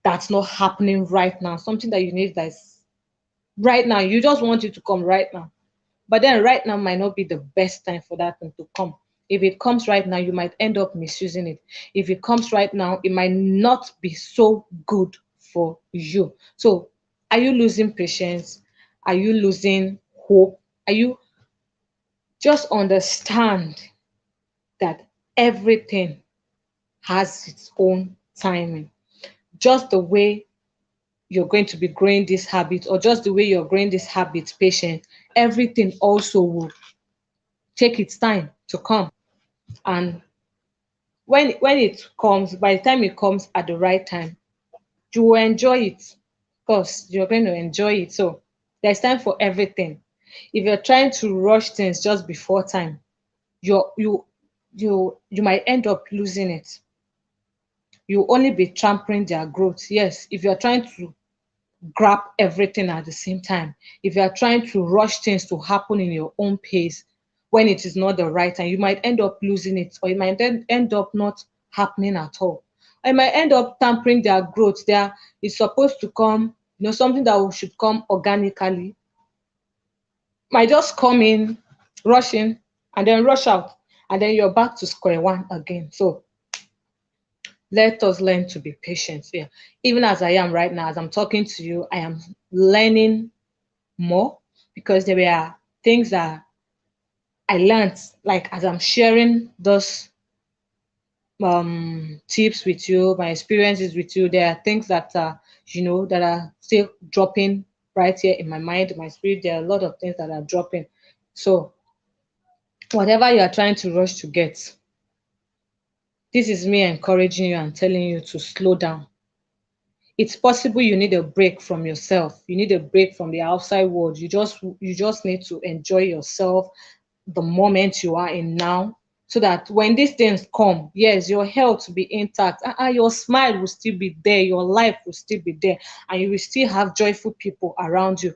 that's not happening right now? Something that you need that's right now. You just want it to come right now. But then right now might not be the best time for that thing to come. If it comes right now, you might end up misusing it. If it comes right now, it might not be so good for you. So, are you losing patience? Are you losing hope? Are you just understand that everything has its own timing? Just the way you're going to be growing this habit, or just the way you're growing this habit, patient, everything also will take its time to come. And when it comes, by the time it comes at the right time, you will enjoy it. Of course, you're going to enjoy it. So there's time for everything. If you're trying to rush things just before time, you might end up losing it. You only be trampling their growth. Yes, if you're trying to grab everything at the same time, if you are trying to rush things to happen in your own pace when it is not the right time, you might end up losing it, or it might then end up not happening at all. Or it might end up tampering their growth. There is supposed to come, something that should come organically. might just come in, rush in, and then rush out, and then you're back to square one again. So let us learn to be patient here. Even as I am right now, as I'm talking to you, I am learning more because there were things that I learned, like as I'm sharing those tips with you, my experiences with you. There are things that that are still dropping right here in my mind, my spirit. There are a lot of things that are dropping. So whatever you are trying to rush to get, this is me encouraging you and telling you to slow down. It's possible you need a break from yourself. You need a break from the outside world. You just need to enjoy yourself, the moment you are in now, so that when these things come, yes, your health will be intact, your smile will still be there, your life will still be there, and you will still have joyful people around you.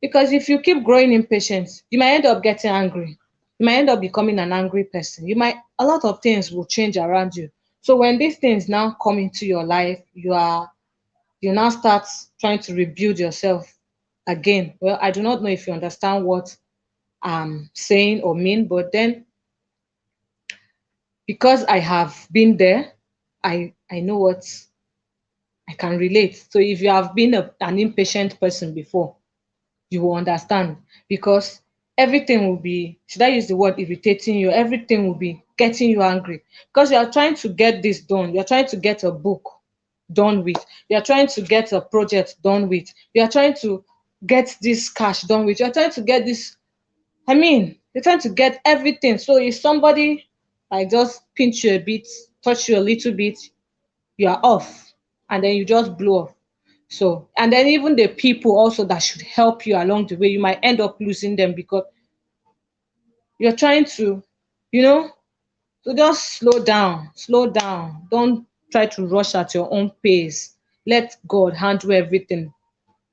Because if you keep growing impatient, you might end up getting angry. You might end up becoming an angry person. A lot of things will change around you. So when these things now come into your life, you now start trying to rebuild yourself again. Well, I do not know if you understand what I'm saying or mean, but then because I have been there, I know what I can relate. So if you have been an impatient person before, you will understand because everything will be, should I use the word irritating you? Everything will be getting you angry because you are trying to get this done. You're trying to get a book done with. You're trying to get a project done with. You're trying to get this cash done with. You're trying to get this. I mean, you're trying to get everything. So if somebody like just pinch you a bit, touch you a little bit, you are off, and then you just blow off. So, and then even the people also that should help you along the way, you might end up losing them because you're trying to, you know, so just slow down, slow down. Don't try to rush at your own pace. Let God handle everything.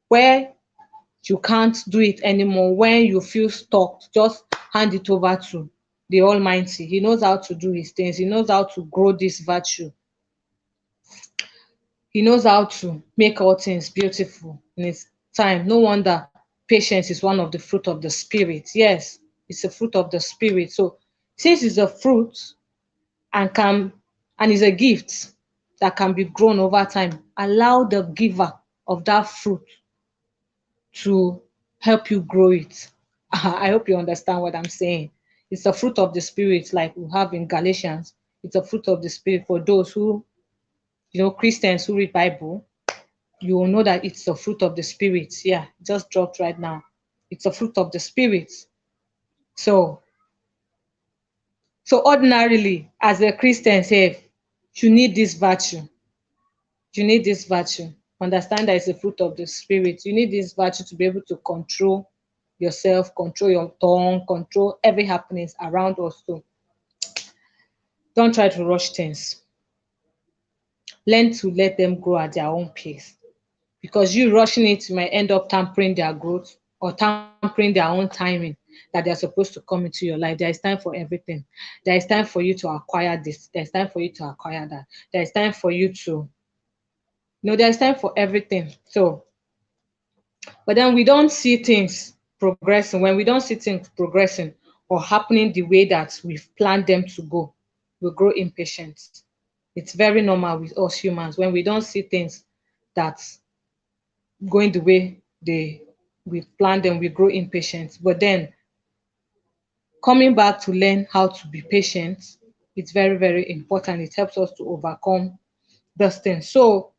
Where you can't do it anymore, when you feel stuck, just hand it over to the Almighty. He knows how to do his things. He knows how to grow this virtue. He knows how to make all things beautiful in his time. No wonder patience is one of the fruit of the spirit. Yes, it's a fruit of the spirit. So since it's a fruit and can and is a gift that can be grown over time, allow the giver of that fruit to help you grow it. I hope you understand what I'm saying. It's a fruit of the spirit, like we have in Galatians. It's a fruit of the spirit for those who, Christians who read Bible. You will know that it's a fruit of the spirit. Yeah, it just dropped right now. It's a fruit of the spirit. So, so ordinarily, as a Christian, say, you need this virtue. You need this virtue. Understand that it's a fruit of the spirit. You need this virtue to be able to control yourself, control your tongue, control every happenings around us. So don't try to rush things. Learn to let them grow at their own pace. Because you rushing it, you might end up tampering their growth or tampering their own timing that they're supposed to come into your life. There is time for everything. There is time for you to acquire this. There's time for you to acquire that. There is time for you to, there's time for everything. So, but then we don't see things progressing. When we don't see things progressing or happening the way that we've planned them to go, we grow impatient. It's very normal with us humans. When we don't see things that's going the way we plan them, we grow impatient. But then coming back to learn how to be patient, it's very, very important. It helps us to overcome those things. So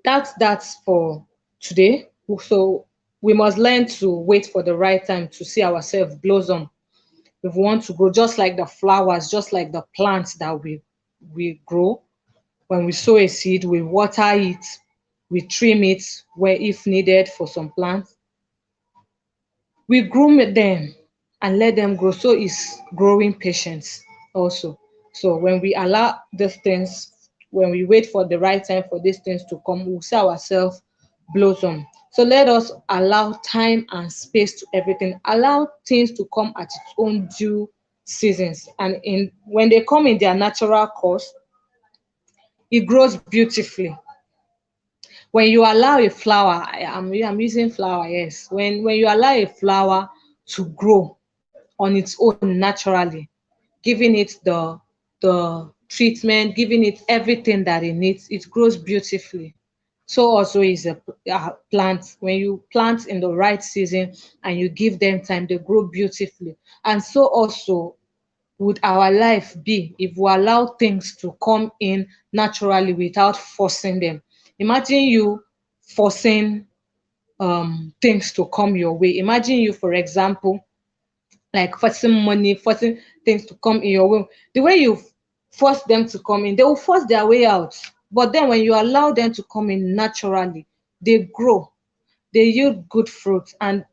that's for today. So we must learn to wait for the right time to see ourselves blossom. If we want to grow, just like the flowers, just like the plants that we grow, when we sow a seed, we water it, we trim it where if needed for some plants. We groom them and let them grow. So is growing patience also. So when we allow these things, when we wait for the right time for these things to come, we'll see ourselves blossom. So let us allow time and space to everything. Allow things to come at its own due seasons. And when they come in their natural course, it grows beautifully. When you allow a flower, I'm using flower, yes. When you allow a flower to grow on its own naturally, giving it the treatment, giving it everything that it needs, it grows beautifully. So also is a plant. When you plant in the right season and you give them time, they grow beautifully. And so also would our life be if we allow things to come in naturally without forcing them. Imagine you forcing things to come your way. Imagine you, for example, like forcing money, forcing things to come in your way. The way you force them to come in, they will force their way out. But then when you allow them to come in naturally, they grow, they yield good fruit, and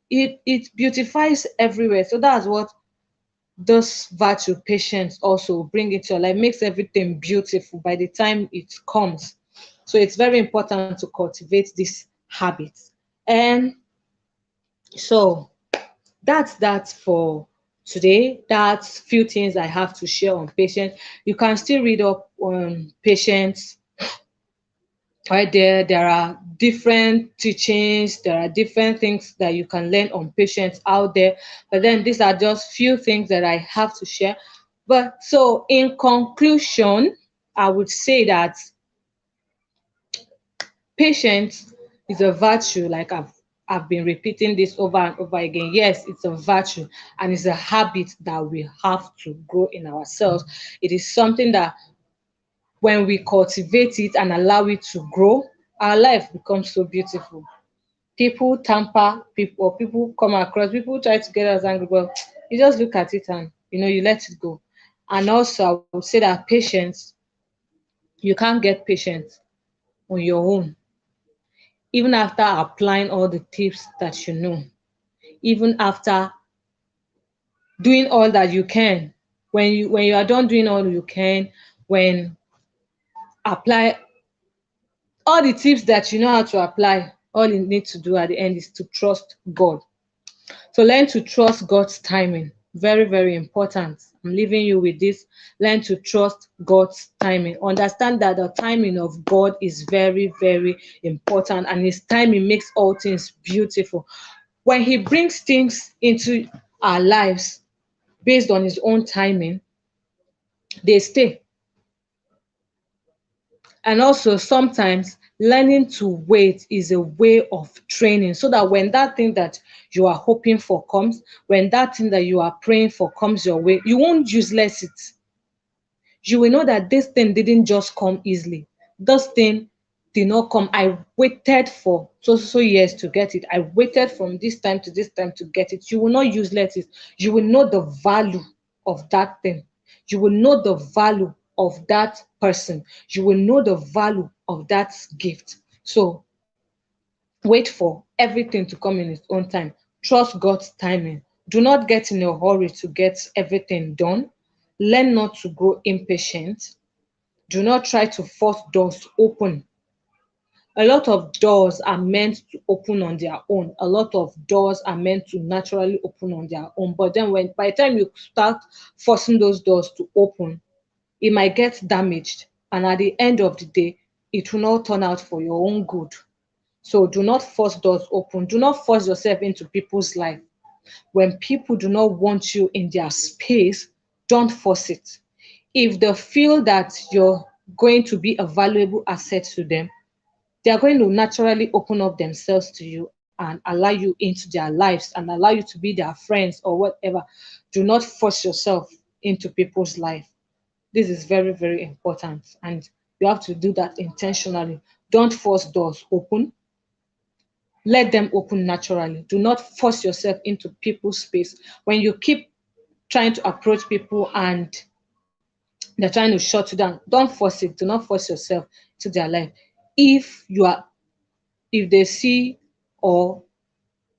it beautifies everywhere. So that's what this virtue, patience, also bring into your life, makes everything beautiful by the time it comes. So it's very important to cultivate this habit. And so that's that for today. That's few things I have to share on patience. You can still read up on patience. Right, there are different teachings, there are different things that you can learn on patience out there. But then these are just few things that I have to share. But so in conclusion, I would say that patience is a virtue, like I've been repeating this over and over again. Yes, it's a virtue and it's a habit that we have to grow in ourselves. It is something that when we cultivate it and allow it to grow, our life becomes so beautiful. People tamper, people or people come across, people try to get us angry, but you just look at it and you let it go. And also, I would say that patience, you can't get patience on your own, even after applying all the tips that you know, even after doing all that you can. When you are done doing all you can, when apply all the tips that you know how to apply, all you need to do at the end is to trust God. So learn to trust God's timing. Very, very important. I'm leaving you with this. Learn to trust God's timing. Understand that the timing of God is very, very important, and His timing makes all things beautiful. When He brings things into our lives based on His own timing, they stay. And also, sometimes learning to wait is a way of training so that when that thing that you are hoping for comes, when that thing that you are praying for comes your way, you won't useless it. You will know that this thing didn't just come easily. This thing did not come. I waited for so years to get it. I waited from this time to this time to get it. You will not useless it. You will know the value of that thing. You will know the value of that person. You will know the value of that gift. So wait for everything to come in its own time. Trust God's timing. Do not get in a hurry to get everything done. Learn not to grow impatient. Do not try to force doors to open. A lot of doors are meant to open on their own. A lot of doors are meant to naturally open on their own. But then when by the time you start forcing those doors to open, it might get damaged. And at the end of the day, it will not turn out for your own good. So do not force doors open. Do not force yourself into people's life. When people do not want you in their space, don't force it. If they feel that you're going to be a valuable asset to them, they are going to naturally open up themselves to you and allow you into their lives and allow you to be their friends or whatever. Do not force yourself into people's life. This is very, very important. And you have to do that intentionally. Don't force doors open. Let them open naturally. Do not force yourself into people's space. When you keep trying to approach people and they're trying to shut you down, don't force it. Do not force yourself to their life. If you are, if they see or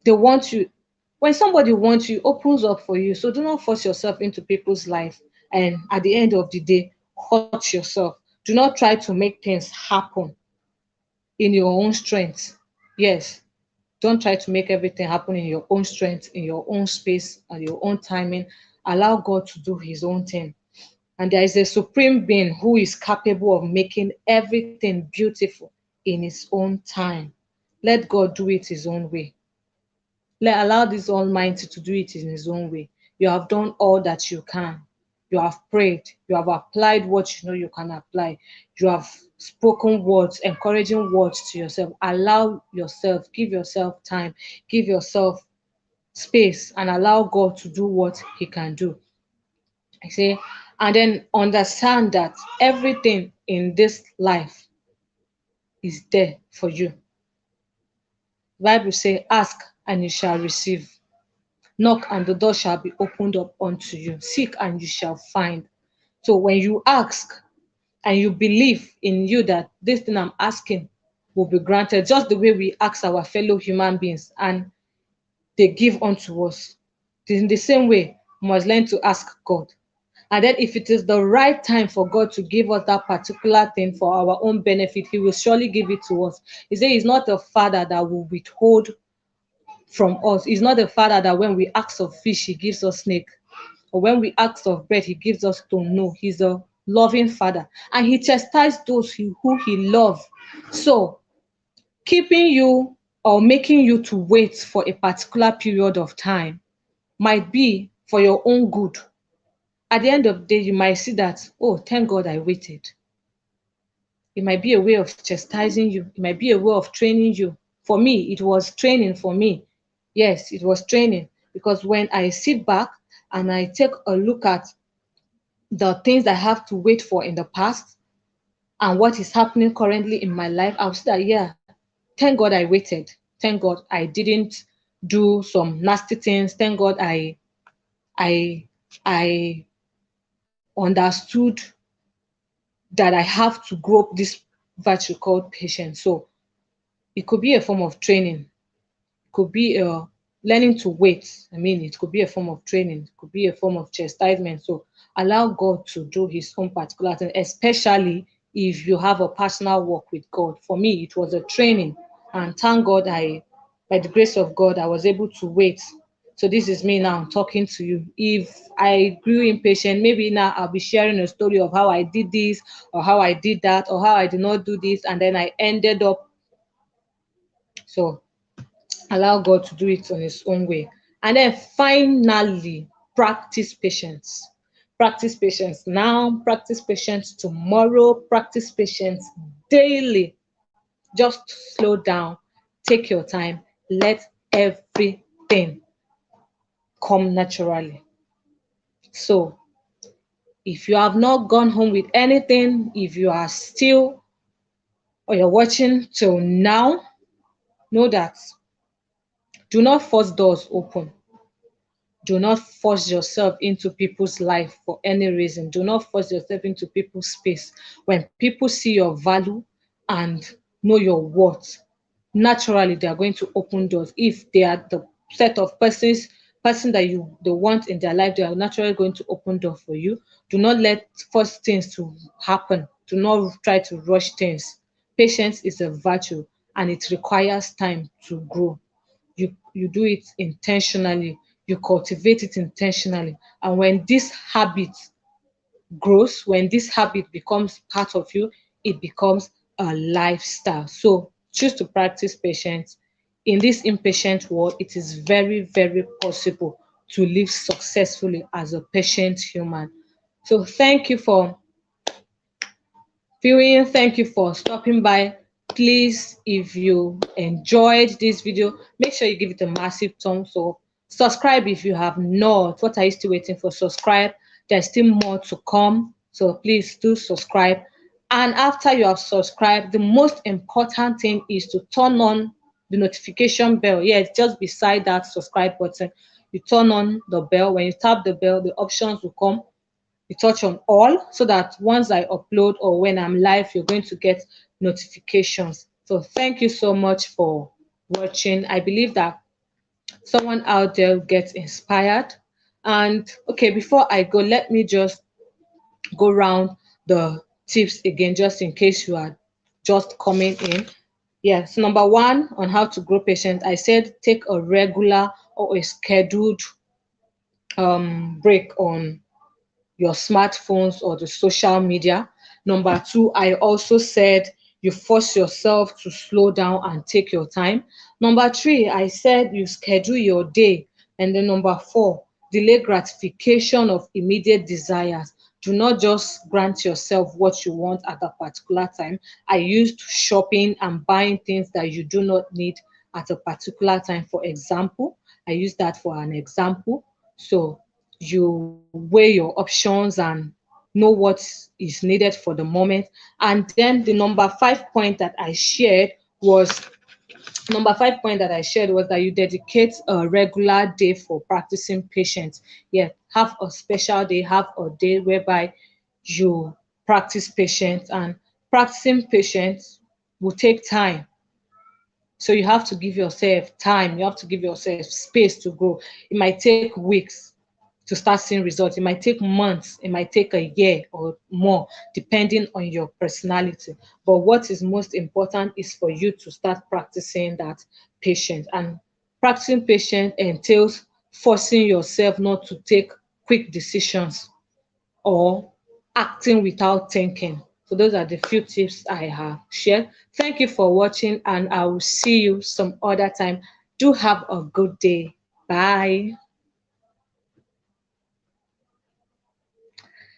they want you, when somebody wants you, opens up for you. So do not force yourself into people's life. And at the end of the day, hurt yourself. Do not try to make things happen in your own strength. Yes, don't try to make everything happen in your own strength, in your own space, and your own timing. Allow God to do His own thing. And there is a supreme being who is capable of making everything beautiful in His own time. Let God do it His own way. Allow this Almighty to do it in His own way. You have done all that you can. You have prayed. You have applied what you know you can apply. You have spoken words, encouraging words to yourself. Allow yourself, give yourself time, give yourself space, and allow God to do what He can do. I say, and then understand that everything in this life is there for you. The Bible say, ask and you shall receive. Knock and the door shall be opened up unto you. Seek and you shall find. So when you ask and you believe in you that this thing I'm asking will be granted, just the way we ask our fellow human beings and they give unto us. In the same way, we must learn to ask God. And then if it is the right time for God to give us that particular thing for our own benefit, He will surely give it to us. He said He's not a father that will withhold from us. He's not a father that when we ask of fish, He gives us snake. Or when we ask of bread, He gives us stone. No, He's a loving father. And He chastises those who He loves. So keeping you or making you to wait for a particular period of time might be for your own good. At the end of the day, you might see that, oh, thank God I waited. It might be a way of chastising you. It might be a way of training you. For me, it was training for me. Yes, it was training because when I sit back and I take a look at the things I have to wait for in the past and what is happening currently in my life, I'll see that, yeah, thank God I waited. Thank God I didn't do some nasty things. Thank God I I understood that I have to grow up this virtue called patience. So it could be a form of training. It could be learning to wait. I mean, it could be a form of training. It could be a form of chastisement. So allow God to do His own particular thing, especially if you have a personal walk with God. For me, it was a training, and thank God, by the grace of God, I was able to wait. So this is me now talking to you. If I grew impatient, maybe now I'll be sharing a story of how I did this or how I did that or how I did not do this and then I ended up. So allow God to do it on His own way. And then finally, practice patience. Practice patience now, practice patience tomorrow, practice patience daily. Just slow down, take your time, let everything come naturally. So, if you have not gone home with anything, if you are still or you're watching till now, know that do not force doors open. Do not force yourself into people's life for any reason. Do not force yourself into people's space. When people see your value and know your worth, naturally they are going to open doors. If they are the set of person that they want in their life, they are naturally going to open door for you. Do not let force things to happen. Do not try to rush things. Patience is a virtue and it requires time to grow. You do it intentionally, you cultivate it intentionally, and when this habit grows, when this habit becomes part of you, it becomes a lifestyle. So choose to practice patience. In this impatient world, it is very, very possible to live successfully as a patient human. So thank you for viewing. Thank you for stopping by. Please, if you enjoyed this video, make sure you give it a massive thumbs up. Subscribe if you have not. What are you still waiting for? Subscribe. There's still more to come. So please do subscribe. And after you have subscribed, the most important thing is to turn on the notification bell. Yes, just beside that subscribe button. You turn on the bell. When you tap the bell, the options will come. You touch on all so that once I upload or when I'm live, you're going to get notifications. So thank you so much for watching. I believe that someone out there gets inspired. And okay, before I go, let me just go round the tips again, just in case you are just coming in. Yes, number one on how to grow patient, I said take a regular or a scheduled break on your smartphones or the social media. Number two, I also said you force yourself to slow down and take your time. Number three, I said you schedule your day. And then number four, delay gratification of immediate desires. Do not just grant yourself what you want at a particular time. I used shopping and buying things that you do not need at a particular time. For example, I use that for an example. So you weigh your options and know what is needed for the moment. And then the was number 5 point that I shared was that you dedicate a regular day for practicing patience. Yeah, have a special day, have a day whereby you practice patience, and practicing patience will take time. So you have to give yourself time, you have to give yourself space to grow. It might take weeks to start seeing results. It might take months, it might take a year or more, depending on your personality. But what is most important is for you to start practicing that patience. And practicing patience entails forcing yourself not to take quick decisions or acting without thinking. So those are the few tips I have shared. Thank you for watching, and I will see you some other time. Do have a good day. Bye.